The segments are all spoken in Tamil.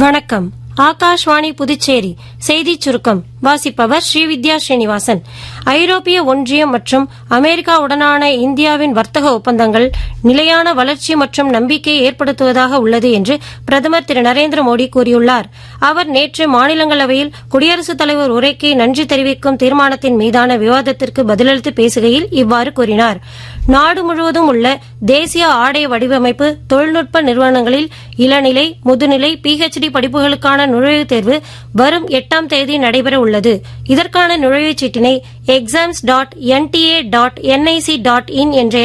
வணக்கம். ஆகாஷ்வாணி புதுச்சேரி செய்திச் சுருக்கம் வாசிப்பவர் ஸ்ரீவித்யா ஸ்ரீனிவாசன். ஐரோப்பிய ஒன்றியம் மற்றும் அமெரிக்காவுடனான இந்தியாவின் வர்த்தக ஒப்பந்தங்கள் நிலையான வளர்ச்சி மற்றும் நம்பிக்கையை ஏற்படுத்துவதாக உள்ளது என்று பிரதமர் திரு நரேந்திர மோடி கூறியுள்ளார். அவர் நேற்று மாநிலங்களவையில் குடியரசுத் தலைவர் உரைக்கு நன்றி தெரிவிக்கும் தீர்மானத்தின் மீதான விவாதத்திற்கு பதிலளித்து பேசுகையில் இவ்வாறு கூறினார். நாடு முழுவதும் உள்ள தேசிய ஆடை வடிவமைப்பு தொழில்நுட்ப நிறுவனங்களில் இளநிலை, முதுநிலை, PhD படிப்புகளுக்கான நுழைவுத் தேர்வு வரும் 8ஆம் தேதி நடைபெற உள்ளது. இதற்கான நுழைவுச் சீட்டினை exams.nta.nic.in என்ற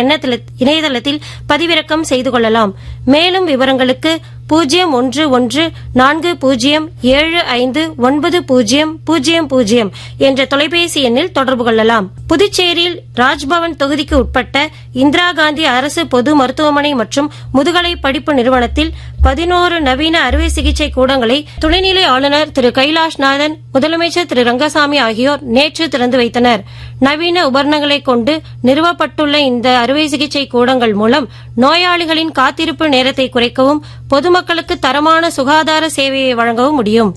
இணையதளத்தில் பதிவிறக்கம் செய்து கொள்ளலாம். மேலும் விவரங்களுக்கு 0114075900 என்ற தொலைபேசி எண்ணில் தொடர்பு கொள்ளலாம். புதுச்சேரியில் ராஜ்பவன் தொகுதிக்கு உட்பட்ட இந்திரா காந்தி அரசு பொது மருத்துவமனை மற்றும் முதுகலை படிப்பு நிறுவனத்தில் 11 நவீன அறுவை சிகிச்சை கூடங்களை துணைநிலை ஆளுநர் திரு கைலாஷ்நாதன், முதலமைச்சர் திரு ரங்கசாமி ஆகியோர் நேற்று திறந்து வைத்தனர். நவீன உபகரணங்களை கொண்டு நிறுவப்பட்டுள்ள இந்த அறுவை சிகிச்சை கூடங்கள் மூலம் நோயாளிகளின் காத்திருப்பு நேரத்தை குறைக்கவும் பொதுமக்களுக்கு தரமான சுகாதார சேவையை வழங்கவும் முடியும்.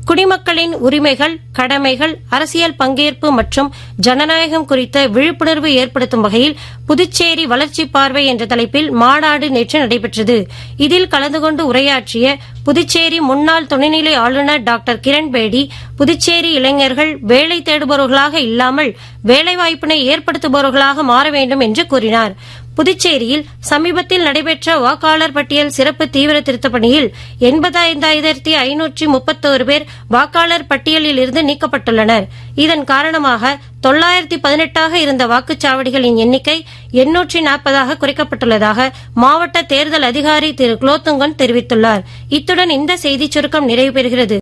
குடிமக்களின் உரிமைகள், கடமைகள், அரசியல் பங்கேற்பு மற்றும் ஜனநாயகம் குறித்த விழிப்புணர்வு ஏற்படுத்தும் வகையில் புதுச்சேரி வளர்ச்சி பார்வை என்ற தலைப்பில் மாநாடு நேற்று நடைபெற்றது. இதில் கலந்து கொண்டு உரையாற்றிய புதுச்சேரி முன்னாள் துணைநிலை ஆளுநர் டாக்டர் கிரண்பேடி, புதுச்சேரி இளைஞர்கள் வேலை தேடுபவர்களாக இல்லாமல் வேலைவாய்ப்பினை ஏற்படுத்துபவர்களாக மாற வேண்டும் என்று கூறினார். புதுச்சேரியில் சமீபத்தில் நடைபெற்ற வாக்காளர் பட்டியல் சிறப்பு தீவிர திருத்தப் பணியில் 85,531 பேர் வாக்காளர் பட்டியலில் இருந்து நீக்கப்பட்டுள்ளனர். இதன் காரணமாக 918ஆக இருந்த வாக்குச்சாவடிகளின் எண்ணிக்கை 840ஆக குறைக்கப்பட்டுள்ளதாக மாவட்ட தேர்தல் அதிகாரி திரு குலோத்துங்கன் தெரிவித்துள்ளார். இத்துடன் இந்த செய்திச் சுருக்கம் நிறைவு பெறுகிறது.